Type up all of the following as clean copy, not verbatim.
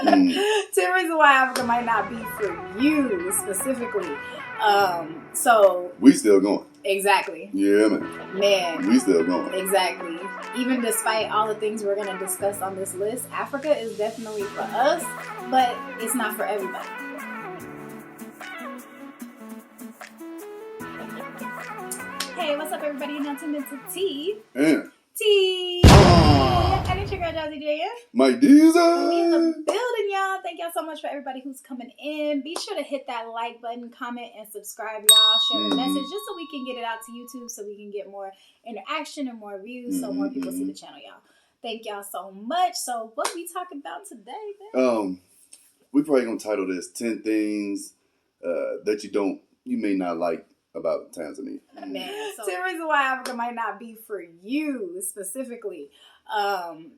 10 reasons why Africa might not be for you specifically. So we still going. Exactly. Yeah, man. We still going. Exactly. Even despite all the things we're going to discuss on this list, Africa is definitely for us, but it's not for everybody. Hey, what's up, everybody? Now tuned into T. And T. And it's your girl, Jazzy J. Mike Diesel. We in the building, y'all. Thank y'all so much for everybody who's coming in. Be sure to hit that like button, comment, and subscribe, y'all. Share the message just so we can get it out to YouTube, so we can get more interaction and more views, so more people see the channel, y'all. Thank y'all so much. So, what we talking about today, man? We probably gonna title this 10 things that you may not like about Tanzania. Man, so 10 reasons why Africa might not be for you specifically.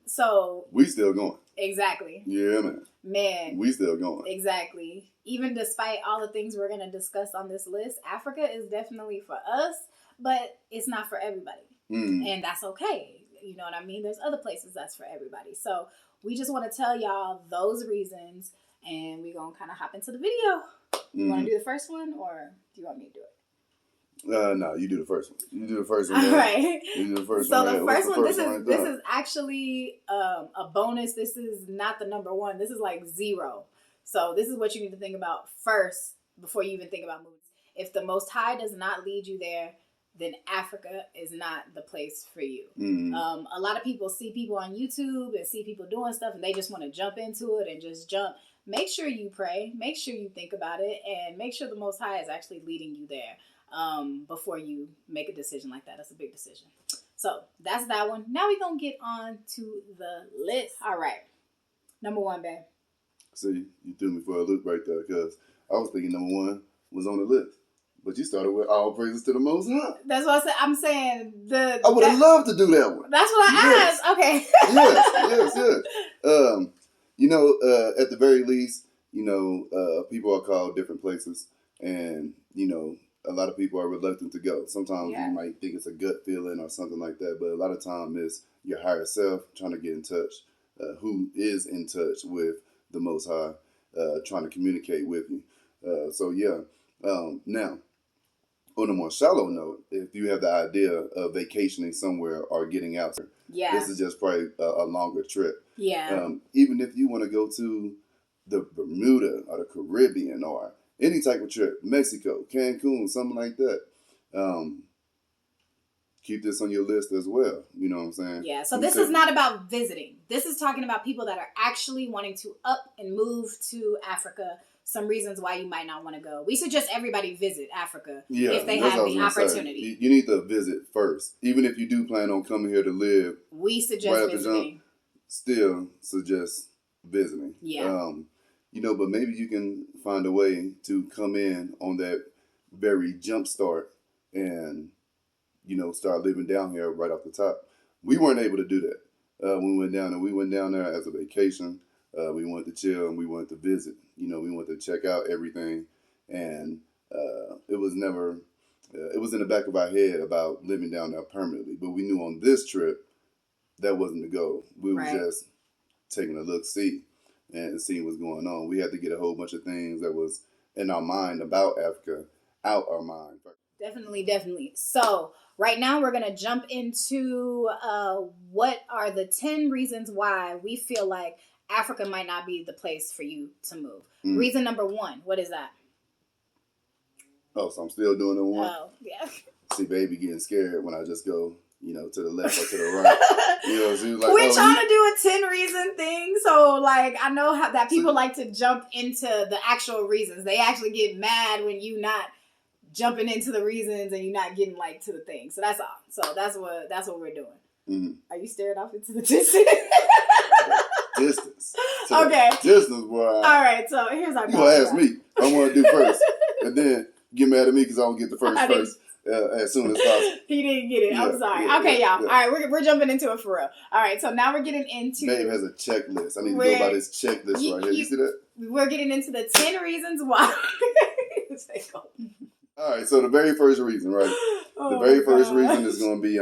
So we still going. Exactly. Yeah, man. We still going. Exactly. Even despite all the things we're going to discuss on this list, Africa is definitely for us, but it's not for everybody. And that's okay. You know what I mean? There's other places that's for everybody. So we just want to tell y'all those reasons, and we're going to kind of hop into the video. You want to do the first one, or do you want me to do it? No, you do the first one. You do the first one. All right. You do the first one. So the first one, this is actually a bonus. This is not the number one. This is like 0. So this is what you need to think about first before you even think about movies. If the Most High does not lead you there, then Africa is not the place for you. A lot of people see people on YouTube and see people doing stuff, and they just want to jump into it and just jump. Make sure you pray. Make sure you think about it, and make sure the Most High is actually leading you there. Before you make a decision like that. That's a big decision. So that's that one. Now we're going to get on to the list. All right. Number 1, babe. See, you threw me for a loop right there, because I was thinking number 1 was on the list. But you started with all praises to the Most High. That's what I said. I'm saying I would have loved to do that one. That's what I asked. Okay. yes. At the very least, people are called different places, and, a lot of people are reluctant to go. Sometimes you might think it's a gut feeling or something like that, but a lot of time it's your higher self trying to get in touch, who is in touch with the Most High, trying to communicate with you. Now, on a more shallow note, if you have the idea of vacationing somewhere or getting out there, this is just probably a longer trip. Yeah. Even if you want to go to the Bermuda or the Caribbean or any type of trip, Mexico, Cancun, something like that. Keep this on your list as well. You know what I'm saying? Yeah, so this is not about visiting. This is talking about people that are actually wanting to up and move to Africa. Some reasons why you might not want to go. We suggest everybody visit Africa if they have the opportunity. You need to visit first. Even if you do plan on coming here to live. We suggest visiting. Still suggest visiting. Yeah. But maybe you can find a way to come in on that very jump start and, start living down here right off the top. We weren't able to do that when we went down there. We went down there as a vacation. We wanted to chill and we wanted to visit. We wanted to check out everything. And it was never, it was in the back of our head about living down there permanently. But we knew on this trip, that wasn't the goal. We were just taking a look-see and seeing what's going on. We had to get a whole bunch of things that was in our mind about Africa out our mind. Definitely. So right now we're going to jump into what are the 10 reasons why we feel like Africa might not be the place for you to move. Reason number 1, what is that? Oh, so I'm still doing the 1? Oh, yeah. See, baby getting scared when I just go, to the left or to the right. So like, we're trying to do a 10 reason thing. So, I know that people like to jump into the actual reasons. They actually get mad when you not jumping into the reasons and you're not getting to the thing. So that's all. So that's what we're doing. Are you staring off into the distance? Distance. Okay. Distance, boy. All right. So here's our. You gonna ask me? I want to do first, and then get mad at me because I don't get the first. As soon as possible. He didn't get it. I'm sorry. Okay, y'all. All right, we're jumping into it for real. All right, so now we're getting into... Babe has a checklist. I need to go by this checklist right here. You see that? We're getting into the 10 reasons why. All right, so the very first reason, right? The very first reason is going to be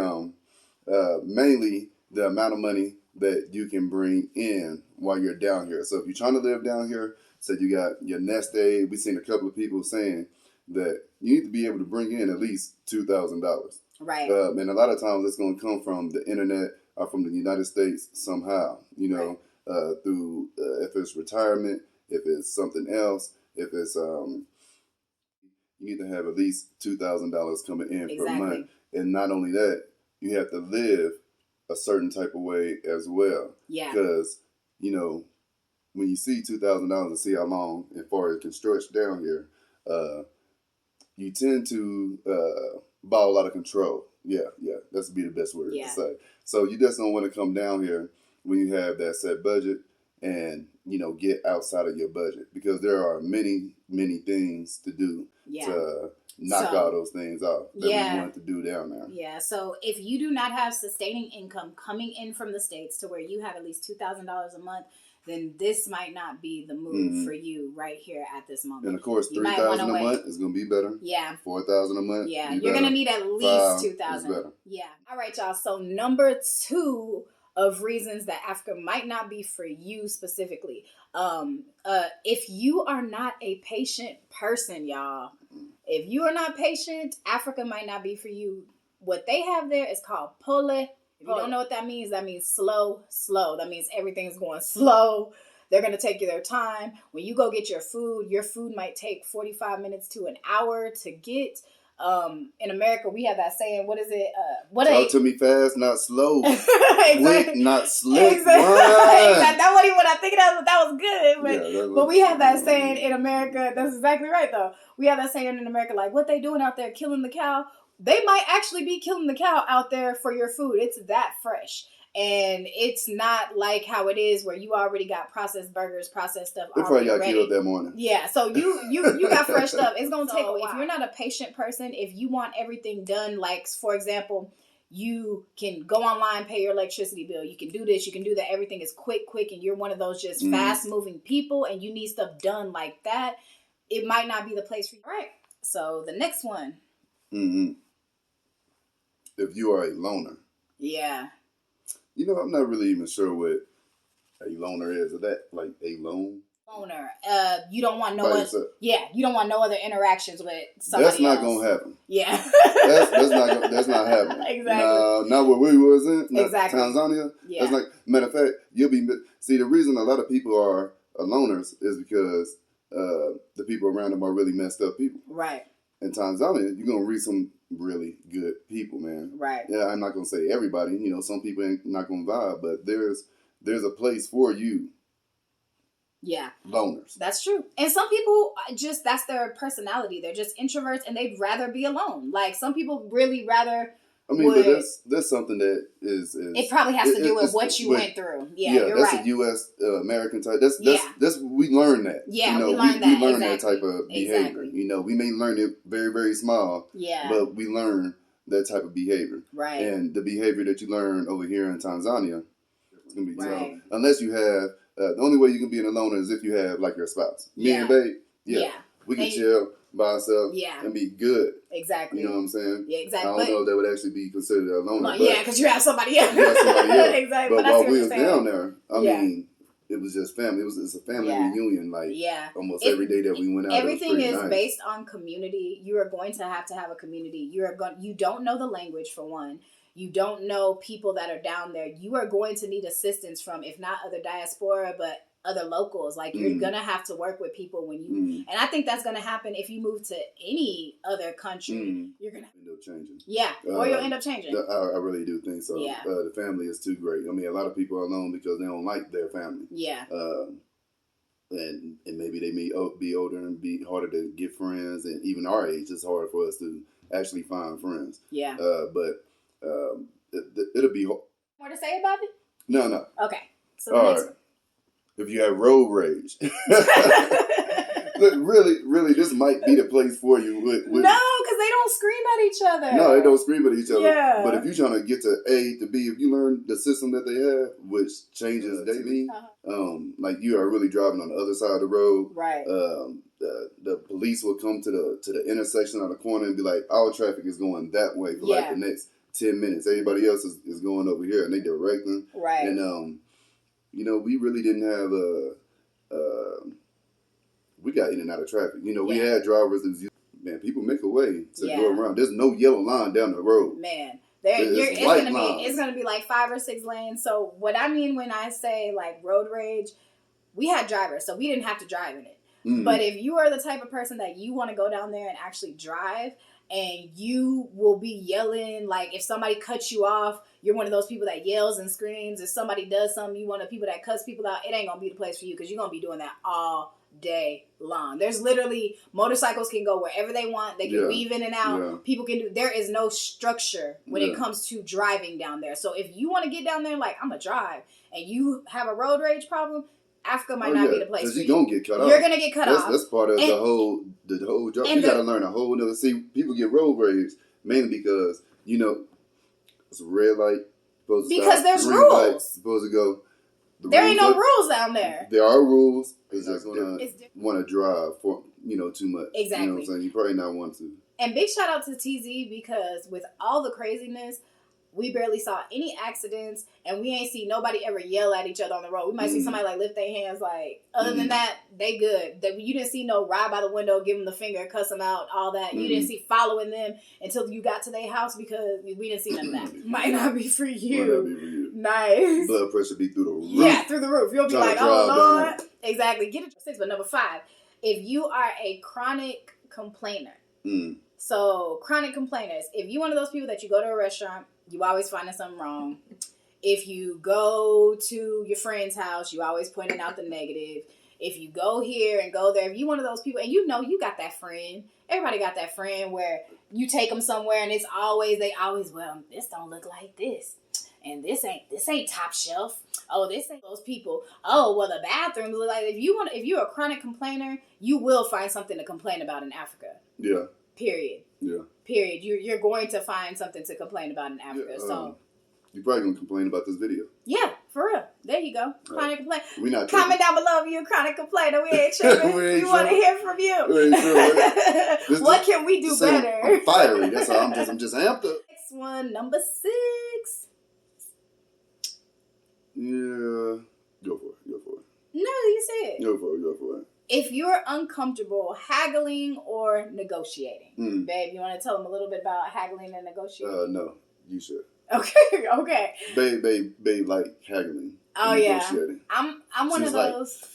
mainly the amount of money that you can bring in while you're down here. So if you're trying to live down here, so you got your nest egg. We've seen a couple of people saying that you need to be able to bring in at least $2,000. Right. And a lot of times it's going to come from the internet or from the United States somehow, through if it's retirement, if it's something else, if it's you need to have at least $2,000 coming in per month. And not only that, you have to live a certain type of way as well. Yeah. Because, when you see $2,000 and see how long and far it can stretch down here, you tend to buy a lot of control. Yeah, that's be the best word to say. So you just don't want to come down here when you have that set budget and, get outside of your budget, because there are many, many things to do to knock all those things off that we want to do down there. Yeah, so if you do not have sustaining income coming in from the States to where you have at least $2,000 a month, then this might not be the move for you right here at this moment. And of course, $3,000 a month is going to be better. Yeah. $4,000 a month. Yeah, you're going to need at least $2,000. Yeah. All right, y'all. So number 2 of reasons that Africa might not be for you specifically. If you are not a patient person, y'all, if you are not patient, Africa might not be for you. What they have there is called pole. If you don't know what that means slow. That means everything's going slow. They're going to take their time. When you go get your food might take 45 minutes to an hour to get. In America, we have that saying, what is it? Talk to me fast, not slow. Exactly. Quick, not slick. Exactly. That wasn't even what I think of. That was good. But we have that saying in America. That's exactly right, though. We have that saying in America, like, what they doing out there killing the cow? They might actually be killing the cow out there for your food. It's that fresh. And it's not like how it is where you already got processed burgers, processed stuff they already probably got ready. Killed that morning. Yeah, so you got fresh stuff. It's going to take a while. If you're not a patient person, if you want everything done, like, for example, you can go online, pay your electricity bill. You can do this, you can do that. Everything is quick, and you're one of those just fast-moving people and you need stuff done like that, it might not be the place for you. All right, so the next one. Mm-hmm. If you are a loner. Yeah. I'm not really even sure what a loner is. Is that like a loan? Loner. You don't want no other. Yeah, you don't want no other interactions with somebody else. That's not gonna happen. Yeah. that's not happening. Exactly. Not where we was in. Exactly. Tanzania. Yeah. That's like, matter of fact, the reason a lot of people are loners is because the people around them are really messed up people. Right. In Tanzania, you're gonna read some really good people, man. Right. Yeah, I'm not gonna say everybody. Some people ain't not gonna vibe, but there's a place for you. Yeah. Loners. That's true. And some people that's their personality. They're just introverts and they'd rather be alone. Like, some people really rather. But that's something that is it probably has to do with what you went through. Yeah, you're that's right. a U.S. American type. That's we learned that. Yeah, we learned that. We learned that type of behavior. Exactly. We may learn it very, very small. Yeah. But we learn that type of behavior. Right. And the behavior that you learn over here in Tanzania is gonna be right. tough. Unless you have the only way you can be an loner is if you have like your spouse. Me and babe. Yeah. We can chill by ourselves and be good. Exactly. You know what I'm saying? Yeah, exactly. I don't know if that would actually be considered a loner. Yeah, because you have somebody else. Exactly. But while we was down there, I mean, it was just family. It's a family reunion, like almost every day that we went out. Everything is based on community. You are going to have a community. You don't know the language, for one. You don't know people that are down there. You are going to need assistance from, if not other diaspora, but other locals. Like, you're going to have to work with people when you, and I think that's going to happen if you move to any other country. You're going to end up changing. Yeah, or you'll end up changing. I really do think so. Yeah. The family is too great. I mean, a lot of people are alone because they don't like their family. Yeah. And maybe they may be older and be harder to get friends. And even our age, it's hard for us to actually find friends. Yeah. But it'll be hard. More to say about it? No. Okay. So the next one. If you have road rage. Look, really, this might be the place for you. No, because they don't scream at each other. No, they don't scream at each other. Yeah. But if you're trying to get to A to B, if you learn the system that they have, which changes daily, like you are really driving on the other side of the road. Right. The police will come to the intersection on the corner and be like, our traffic is going that way for like the next 10 minutes. Everybody else is going over here, and they directing. Right. And we really didn't have we got in and out of traffic. We had drivers that man, people make a way to go around. There's no yellow line down the road. Man, it's gonna be like 5 or 6 lanes. So what I mean when I say like road rage, we had drivers, so we didn't have to drive in it. Mm-hmm. But if you are the type of person that you want to go down there and actually drive, and you will be yelling, like if somebody cuts you off, you're one of those people that yells and screams. If somebody does something, you one of the people that cuts people out, it ain't gonna be the place for you, because you're gonna be doing that all day long. There's literally, motorcycles can go wherever they want. They can weave in and out. Yeah. People can do, there is no structure when it comes to driving down there. So if you want to get down there like, I'm gonna drive, and you have a road rage problem, Africa might not be the place for you. Because you're going to get cut off. You're going to get cut off. That's part of the whole job. You got to learn a whole nother. See, people get road rage mainly because, it's a red light. Supposed to because stop, there's green rules. Light, supposed to go. There ain't no rules down there. There are rules. Because they're going to want to drive for, too much. Exactly. You know what I'm saying? You probably not want to. And big shout out to TZ, because with all the craziness, we barely saw any accidents, and we ain't see nobody ever yell at each other on the road. We might see somebody like lift their hands, like, other than that, they good. You didn't see no ride by the window, give them the finger, cuss them out, all that. You didn't see following them until you got to their house, because we didn't see none of that. Might not be for you. Nice. Blood pressure be through the roof. Yeah, through the roof. You'll be like, oh, Lord. Exactly. Get it to 6. But number 5, if you are a chronic complainer. So, chronic complainers, if you're one of those people that you go to a restaurant, you always finding something wrong. If you go to your friend's house, you always pointing out the negative. If you go here and go there, if you one of those people, and you got that friend. Everybody got that friend where you take them somewhere and they always, well, this don't look like this. And this ain't top shelf. Oh, this ain't those people. Oh, well, the bathrooms look like. If you're a chronic complainer, you will find something to complain about in Africa. Yeah. Period. Yeah. Period. You're going to find something to complain about in Africa. So you're probably gonna complain about this video. Yeah, for real. There you go. Chronic complaint. We not comment down below if you're a chronic complainer. We ain't tripping. we want to hear from you. We ain't sure. What can we do better? I'm fiery. That's all. I'm just amped up. Next one, number 6. Yeah. Go for it. No, you say it. Go for it. If you're uncomfortable haggling or negotiating. Babe, you want to tell them a little bit about haggling and negotiating? No, you should. Okay. Babe, like haggling. Oh, yeah. I'm one of those.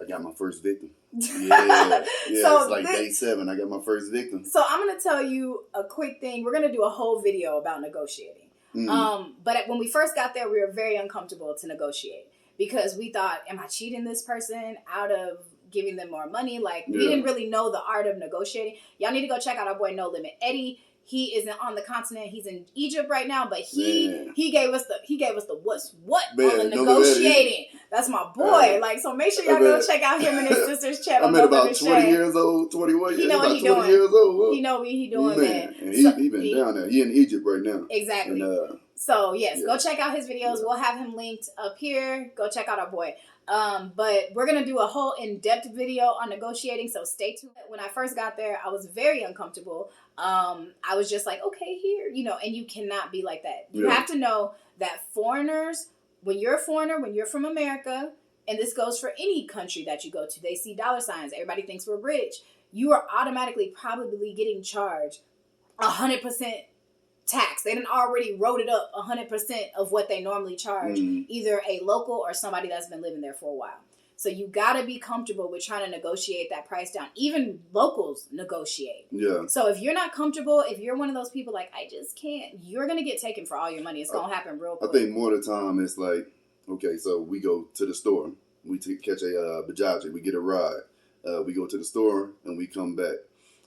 I got my first victim. Yeah. So it's like day 7. I got my first victim. So I'm going to tell you a quick thing. We're going to do a whole video about negotiating. But when we first got there, we were very uncomfortable to negotiate. Because we thought, am I cheating this person out of giving them more money? Like, we didn't really know the art of negotiating. Y'all need to go check out our boy No Limit Eddie. He isn't on the continent. He's in Egypt right now, but he gave us the what's what on the negotiating. That's my boy. So make sure y'all go check out him and his sister's channel. I'm at about 20 years old, 21 years old. He know what he doing. He know what he doing, man. And he been down there. He in Egypt right now. Exactly. And, so, yes, go check out his videos. We'll have him linked up here. Go check out our boy. But we're going to do a whole in-depth video on negotiating, so stay tuned. When I first got there, I was very uncomfortable. I was just like, okay, here, and you cannot be like that. You have to know that foreigners, when you're a foreigner, when you're from America, and this goes for any country that you go to, they see dollar signs. Everybody thinks we're rich. You are automatically probably getting charged 100% tax. They done already wrote it up 100% of what they normally charge, either a local or somebody that's been living there for a while. So you got to be comfortable with trying to negotiate that price down. Even locals negotiate. Yeah. So if you're not comfortable, if you're one of those people like, I just can't, you're going to get taken for all your money. It's going to happen real quick. I think more of the time it's like, okay, so we go to the store. We catch a Bajaji. We get a ride. We go to the store and we come back.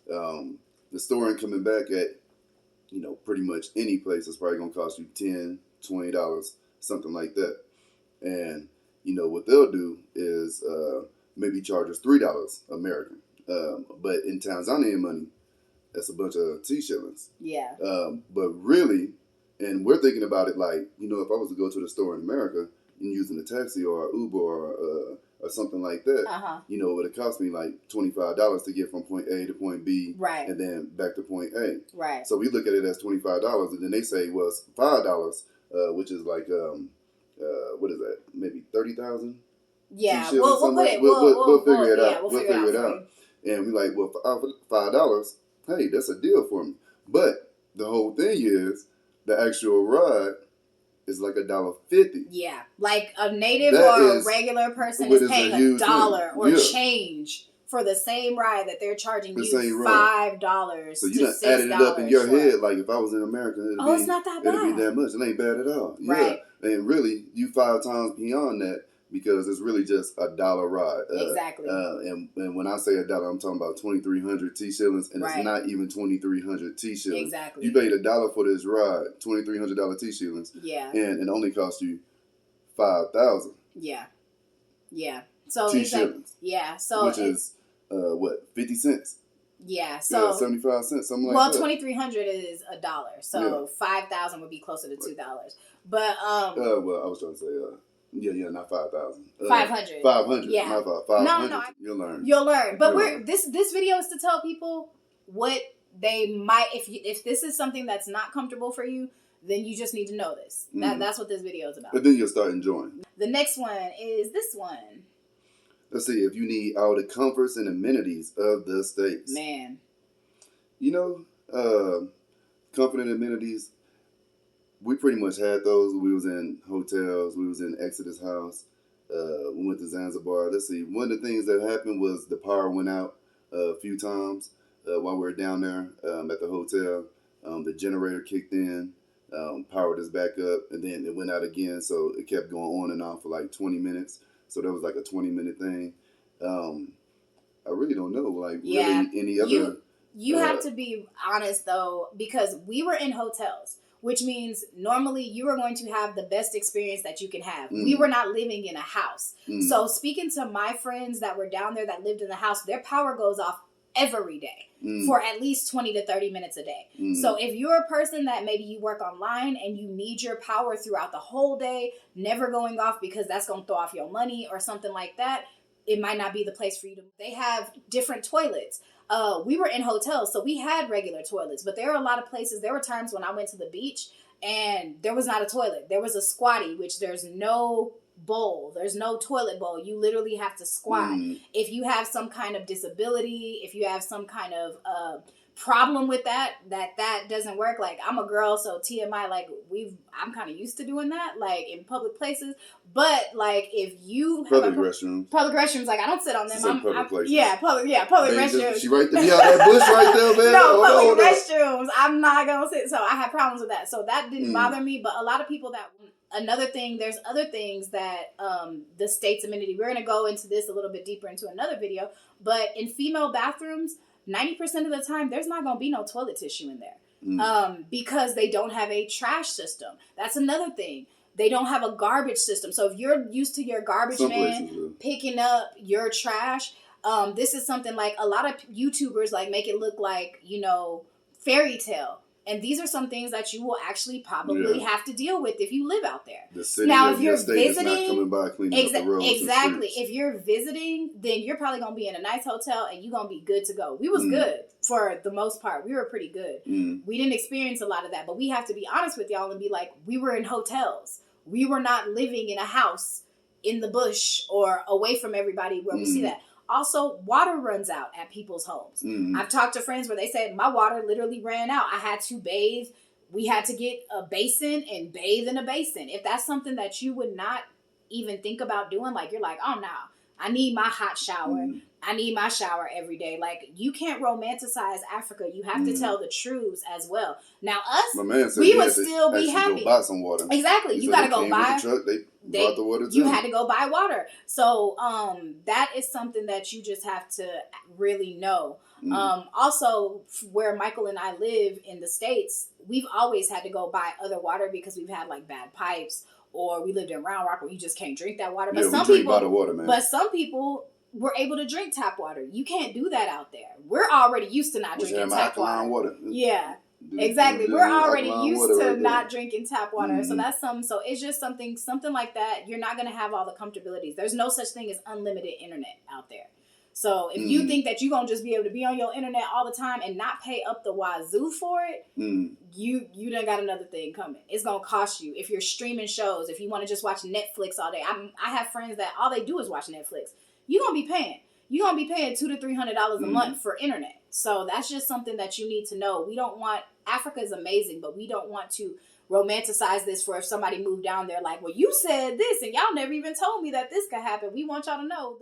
The store ain't coming back at, pretty much any place is probably going to cost you $10, $20, something like that. And, what they'll do is maybe charge us $3 American. But in Tanzanian money, that's a bunch of T-shillings. Yeah. But really, and we're thinking about it like, if I was to go to the store in America and using a taxi or Uber or something like that, it would have cost me like $25 to get from point A to point B, right, and then back to point A. Right. So we look at it as $25, and then they say, well, it's $5, which is like what is that? Maybe 30,000. Yeah, We'll figure it out. We'll figure it out. And we like, well, for $5, hey, that's a deal for me. But the whole thing is the actual ride is like $1.50. Yeah, like a native or a regular person is paying $1 or change for the same ride that they're charging you $5. So you done added it up in your head. Like if I was in America, it's not that bad. It'd be that much. It ain't bad at all. Right. Yeah. And really, you 5 times beyond that because it's really just $1 ride. Exactly. And when I say $1, I'm talking about 2,300 T shillings, and it's not even 2,300 T shillings. Exactly. You paid $1 for this ride, $2,300 T shillings. Yeah. And it only cost you 5,000. Yeah. Yeah. So T shillings. Yeah. So which is what, 50 cents? Yeah. So 75 cents, something like that. Well, 2,300 is $1, so 5,000 would be closer to $2. But well, I was trying to say not 5,000. 500. 500. Yeah. My fault. 500. No. You'll learn. You'll learn. But this video is to tell people what they might if this is something that's not comfortable for you, then you just need to know this. That's what this video is about. But then you'll start enjoying. The next one is this one. Let's see, if you need all the comforts and amenities of the States. Man. Comfort and amenities, we pretty much had those. We was in hotels. We was in Exodus House. We went to Zanzibar. Let's see, one of the things that happened was the power went out a few times while we were down there at the hotel. The generator kicked in, powered us back up, and then it went out again. So it kept going on and on for like 20 minutes. So that was like a 20-minute thing. I really don't know, really any other. You have to be honest though, because we were in hotels, which means normally you are going to have the best experience that you can have. We were not living in a house. So speaking to my friends that were down there that lived in the house, their power goes off every day for at least 20 to 30 minutes a day. So if you're a person that maybe you work online and you need your power throughout the whole day, never going off because that's going to throw off your money or something like that, it might not be the place for you to. They have different toilets. We were in hotels, so we had regular toilets, but there are a lot of places. There were times when I went to the beach and there was not a toilet. There was a squatty, which there's no bowl. There's no toilet bowl. You literally have to squat. If you have some kind of disability, if you have some kind of problem with that doesn't work. Like, I'm a girl, so TMI, like, I'm kind of used to doing that, like, in public places. But, like, if you have public restrooms, like, I don't sit on them. Public restrooms. She right there. Yeah, that bush right there, man. No, public restrooms. I'm not going to sit. So I have problems with that. So that didn't bother me. But a lot of people there's other things that the state's amenity, we're going to go into this a little bit deeper into another video, but in female bathrooms, 90% of the time, there's not going to be no toilet tissue in there because they don't have a trash system. That's another thing. They don't have a garbage system. So if you're used to your garbage man picking up your trash, this is something like a lot of YouTubers like make it look like, fairy tale. And these are some things that you will actually probably have to deal with if you live out there. The city now, of if you're visiting, not coming by cleaning up the roads exactly. If you're visiting, then you're probably gonna be in a nice hotel and you're gonna be good to go. We was good for the most part. We were pretty good. We didn't experience a lot of that, but we have to be honest with y'all and be like, we were in hotels. We were not living in a house in the bush or away from everybody where we see that. Also, water runs out at people's homes. I've talked to friends where they said, my water literally ran out. I had to bathe. We had to get a basin and bathe in a basin. If that's something that you would not even think about doing, like, you're like, oh, no, I need my hot shower. I need my shower every day. Like, you can't romanticize Africa. You have to tell the truths as well. Now, us, we would still be happy. Go buy some water. Exactly. You got to go buy. The truck, they brought the water too. You had to go buy water. So that is something that you just have to really know. Also, where Michael and I live in the States, we've always had to go buy other water because we've had like bad pipes, or we lived in Round Rock where you just can't drink that water. But some people, bottled water, man. But some people were able to drink tap water. You can't do that out there. We're already used to not drinking tap water. Yeah. Exactly. We're already used to not drinking tap water. So that's so it's just something like that. You're not going to have all the comfortabilities. There's no such thing as unlimited internet out there. So if you think that you're going to just be able to be on your internet all the time and not pay up the wazoo for it, you done got another thing coming. It's going to cost you. If you're streaming shows, if you want to just watch Netflix all day. I have friends that all they do is watch Netflix. You're going to be paying. You're going to be paying $200 to $300 a month for internet. So that's just something that you need to know. We don't want, Africa is amazing, but we don't want to romanticize this for if somebody moved down there like, well, you said this and y'all never even told me that this could happen. We want y'all to know.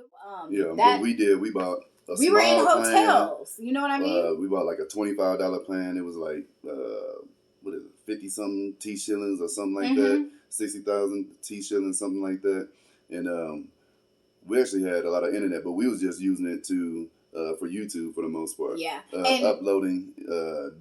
What we did, we bought a we small were in plan. hotels. You know what I mean? We bought like a $25 plan. It was like, 50-something T shillings or something like that. 60,000 T shillings, something like that. And we actually had a lot of internet, but we was just using it to for YouTube for the most part. Yeah. Uploading,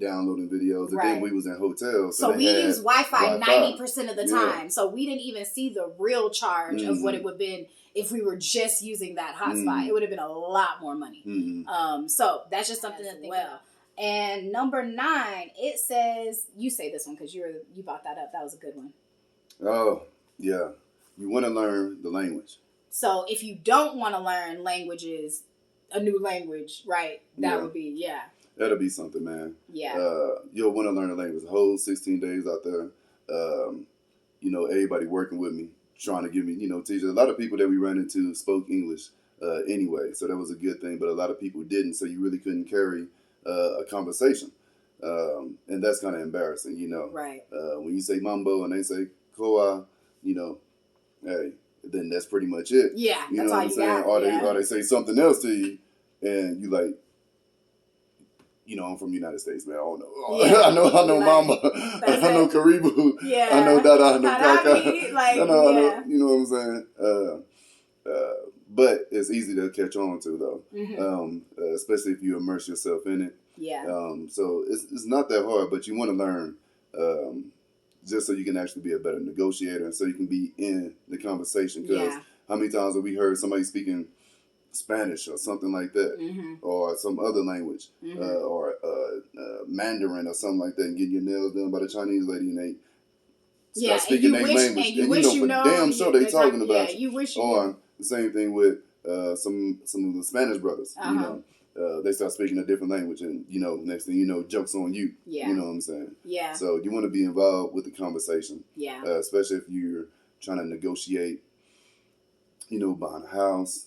downloading videos. And then we was in hotels. So we used Wi-Fi 90% of the time. So we didn't even see the real charge of what it would have been if we were just using that hotspot. It would have been a lot more money. So that's just something to think about. And number 9, it says, you say this one because you brought that up. That was a good one. Oh, yeah. You want to learn the language. So if you don't want to learn languages, a new language, right? That would be, That'll be something, man. Yeah. You'll want to learn the language. The whole 16 days out there, everybody working with me, trying to give me, teachers. A lot of people that we ran into spoke English anyway, so that was a good thing. But a lot of people didn't, so you really couldn't carry a conversation. And that's kind of embarrassing, Right. When you say mambo and they say koa, hey, then that's pretty much it. Yeah, you that's know all what I'm you saying? got. Or they say something else to you, and you like, I'm from the United States, man. I don't know. Yeah. I know Mama. I know Karibu. Yeah. I know Dada. I know Kaka. Like, I know, you know what I'm saying? But it's easy to catch on to, though. Especially if you immerse yourself in it. Yeah. So it's not that hard, but you want to learn just so you can actually be a better negotiator and so you can be in the conversation. Because how many times have we heard somebody speaking Spanish or something like that, or some other language, or Mandarin or something like that, and getting your nails done by the Chinese lady and they start speaking their language, and you know for damn sure they talking about you. You wish or the same thing with some of the Spanish brothers. They start speaking a different language, and next thing you know, jokes on you. Yeah. You know what I'm saying? Yeah. So you want to be involved with the conversation. Yeah. Especially if you're trying to negotiate, buying a house,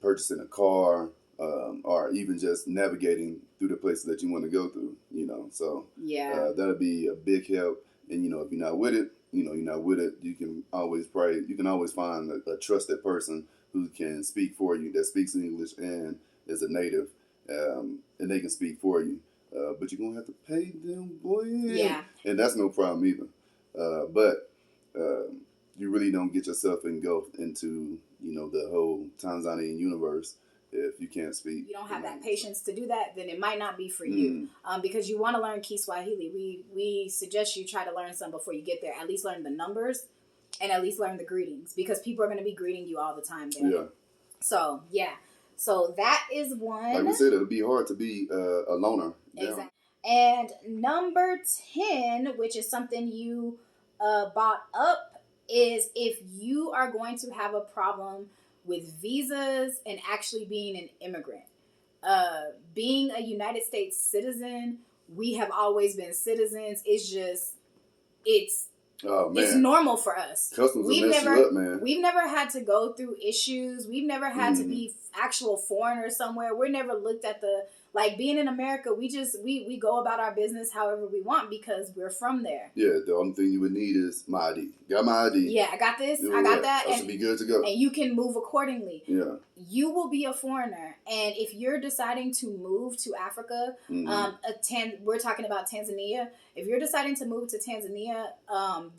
purchasing a car, or even just navigating through the places that you want to go through. So that'll be a big help. And if you're not with it, you're not with it. You can always find a trusted person who can speak for you, that speaks English and is a native, and they can speak for you. But you're gonna have to pay them, boy. Yeah. And that's no problem either. But you really don't get yourself engulfed into the whole Tanzanian universe if you can't speak. You don't have that patience to do that, then it might not be for you. Because you want to learn Kiswahili. We suggest you try to learn some before you get there. At least learn the numbers and at least learn the greetings, because people are going to be greeting you all the time there. Yeah. So, So that is one. Like we said, it'll be hard to be a loner. Exactly. And number 10, which is something you brought up, is if you are going to have a problem with visas and actually being an immigrant. Being a United States citizen, we have always been citizens. It's normal for us. Customs will mess you up, man. We've never had to go through issues. We've never had to be actual foreigners somewhere. We're never looked at being in America, we go about our business however we want because we're from there. Yeah, the only thing you would need is my ID. Got my ID. Yeah, I got this. I got that. I should be good to go. And you can move accordingly. Yeah. You will be a foreigner. And if you're deciding to move to Africa, we're talking about Tanzania. If you're deciding to move to Tanzania,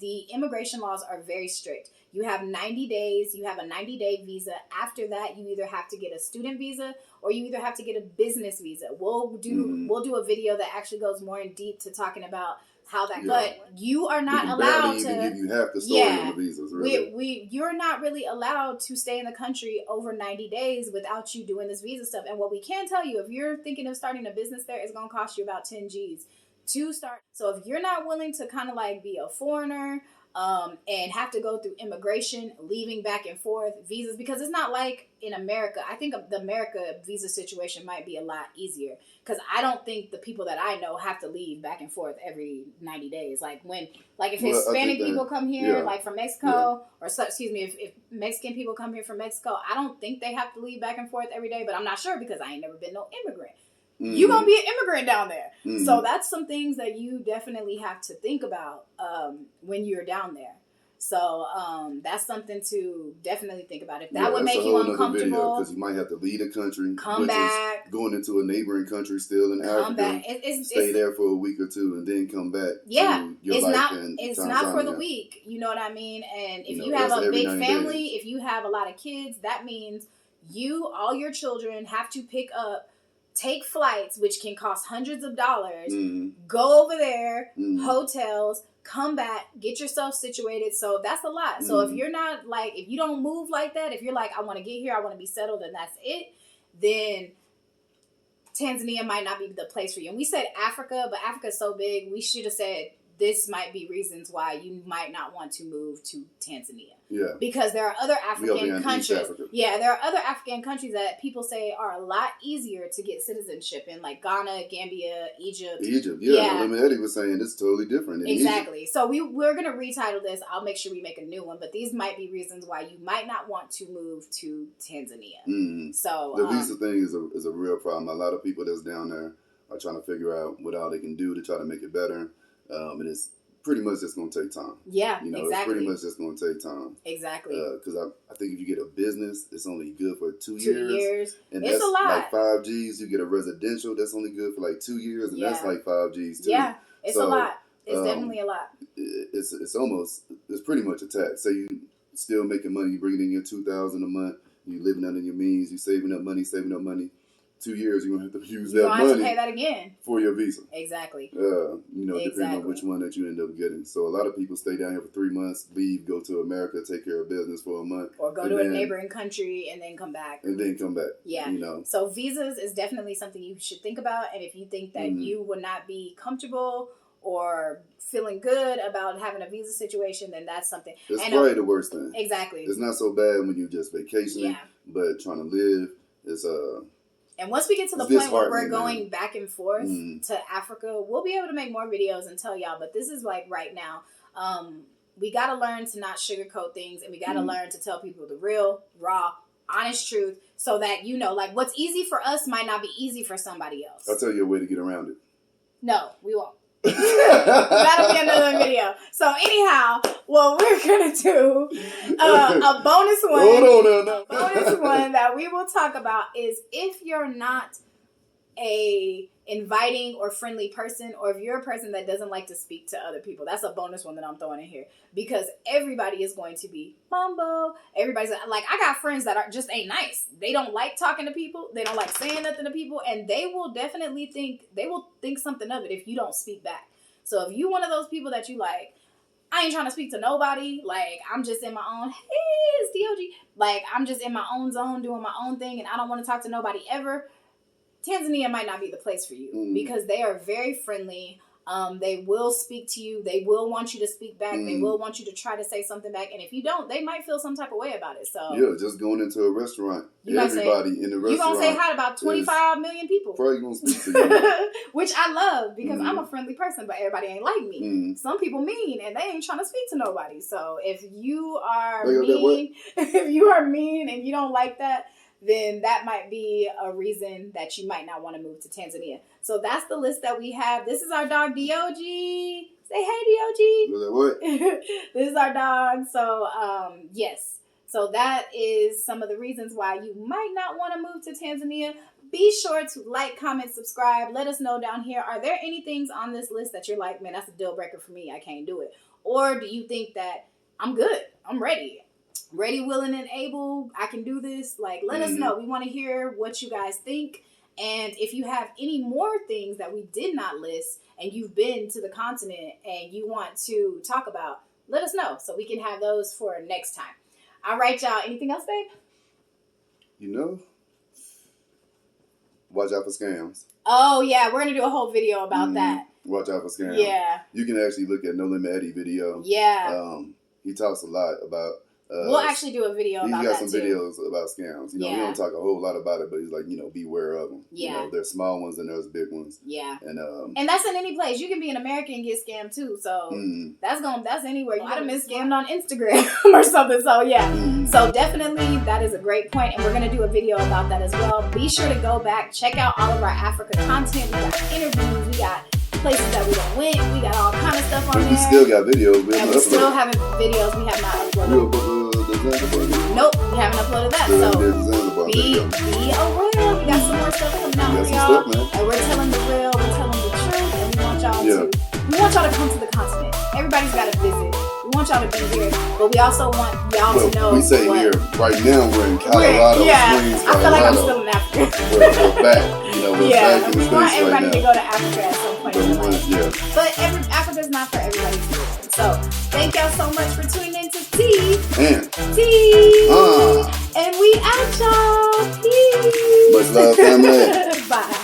the immigration laws are very strict. You have 90 days. You have a 90-day visa. After that, you either have to get a student visa or you either have to get a business visa. We'll do a video that actually goes more in deep to talking about how that. But you are not allowed to even give you half the story on the visas. Really, you're not really allowed to stay in the country over 90 days without you doing this visa stuff. And what we can tell you, if you're thinking of starting a business there, it's going to cost you about 10 G's to start. So if you're not willing to kind of be a foreigner, and have to go through immigration, leaving back and forth, visas, because it's not like in America. I think the America visa situation might be a lot easier, because I don't think the people that I know have to leave back and forth every 90 days. Like if Hispanic people come here, like from Mexico, or if Mexican people come here from Mexico, I don't think they have to leave back and forth every day, but I'm not sure because I ain't never been no immigrant. Mm-hmm. You're going to be an immigrant down there. Mm-hmm. So that's some things that you definitely have to think about when you're down there. So that's something to definitely think about. If that would make you uncomfortable. Because you might have to leave the country. Come back. Going into a neighboring country still in Africa. Come back. Stay there for a week or two and then come back. Yeah. To your life in it's Tanzania. not for the week. You know what I mean? And if you have a big family, if you have a lot of kids, that means all your children have to take flights, which can cost hundreds of dollars, go over there, hotels, come back, get yourself situated. So that's a lot. So if you're not if you don't move like that, if you're like, I want to get here, I want to be settled, and that's it, then Tanzania might not be the place for you. And we said Africa, but Africa's so big, we should have said this might be reasons why you might not want to move to Tanzania. Yeah. Because there are other African countries. Yeah, there are other African countries that people say are a lot easier to get citizenship in, like Ghana, Gambia, Egypt. Yeah. Eddie was saying it's totally different. Exactly. Egypt. So we're going to retitle this. I'll make sure we make a new one. But these might be reasons why you might not want to move to Tanzania. Mm-hmm. So the visa thing is a real problem. A lot of people that's down there are trying to figure out what all they can do to try to make it better. And it's pretty much just going to take time. Yeah, exactly. It's pretty much just going to take time. Exactly. Because I think if you get a business, it's only good for 2 years. 2 years. And it's that's a lot. like 5 Gs. You get a residential, that's only good for 2 years. And that's like 5 Gs too. Yeah, it's a lot. It's definitely a lot. It's pretty much a tax. Say you still making money, you bringing in your $2,000 a month, you living under your means, you saving up money. 2 years, you're going to have to use that money. You're going to have to pay that again. For your visa. Exactly. Depending on which one that you end up getting. So a lot of people stay down here for 3 months, leave, go to America, take care of business for a month. Or go to a neighboring country and then come back. Yeah. So visas is definitely something you should think about. And if you think that you would not be comfortable or feeling good about having a visa situation, then that's something. It's probably the worst thing. Exactly. It's not so bad when you're just vacationing, but trying to live is And once we get to the point where we're going back and forth to Africa, we'll be able to make more videos and tell y'all. But this is right now. We got to learn to not sugarcoat things. And we got to learn to tell people the real, raw, honest truth. So that, what's easy for us might not be easy for somebody else. I'll tell you a way to get around it. No, we won't. That'll be another video. So anyhow, what we're going to do, a bonus one. Hold on, no. Bonus one that we will talk about is if you're not a inviting or friendly person, or if you're a person that doesn't like to speak to other people. That's a bonus one that I'm throwing in here, because everybody is going to be mumbo. Everybody's I got friends that just ain't nice. They don't like talking to people. They don't like saying nothing to people, and they will definitely think something of it if you don't speak back. So if you one of those people that I ain't trying to speak to nobody, I'm just in my own, hey, it's DOG. I'm just in my own zone doing my own thing, and I don't want to talk to nobody ever. Tanzania might not be the place for you because they are very friendly. They will speak to you. They will want you to speak back. They will want you to try to say something back. And if you don't, they might feel some type of way about it. So just going into a restaurant, everybody in the restaurant. You're going to say hi to about 25 million people. Probably going to speak to you. Which I love because I'm a friendly person, but everybody ain't like me. Some people mean and they ain't trying to speak to nobody. So if you are mean and you don't like that, then that might be a reason that you might not want to move to Tanzania. So that's the list that we have. This is our dog, DOG. Say hey, DOG. What? This is our dog. So, yes. So that is some of the reasons why you might not want to move to Tanzania. Be sure to like, comment, subscribe. Let us know down here. Are there any things on this list that you're like, man, that's a deal breaker for me. I can't do it. Or do you think that I'm good? I'm ready, willing, and able. I can do this. Let us know. We want to hear what you guys think. And if you have any more things that we did not list and you've been to the continent and you want to talk about, let us know so we can have those for next time. All right, y'all. Anything else, babe? Watch out for scams. Oh, yeah. We're going to do a whole video about that. Watch out for scams. Yeah. You can actually look at No Limit Eddie video. Yeah. He talks a lot about. We'll actually do a video about that He's got some videos about scams. You know, he don't talk a whole lot about it, but he's like, beware of them. Yeah. You know, there's small ones and there's big ones. Yeah. And that's in any place. You can be an American and get scammed too. So that's anywhere. You might have been scammed on Instagram or something. So yeah. So definitely that is a great point, and we're gonna do a video about that as well. Be sure to go back, check out all of our Africa content. We got interviews, we got places that we done went, we got all kind of stuff on there. We still got videos. We still haven't videos. We have not uploaded. Nope, we haven't uploaded that. So be aware. We got some more stuff coming out for y'all. And we're telling the real, we're telling the truth, and we want y'all to come to the continent. Everybody's got to visit. We want y'all to be here, but we also want y'all to know. We say here right now we're in Colorado. I feel like I'm still in Africa. We're back. We're back in the we want States everybody right to now. go to Africa at some point in their life. But Africa's not for everybody to listen. So thank y'all so much for tuning in to T. And we out, y'all. Peace. Much love, family. Bye.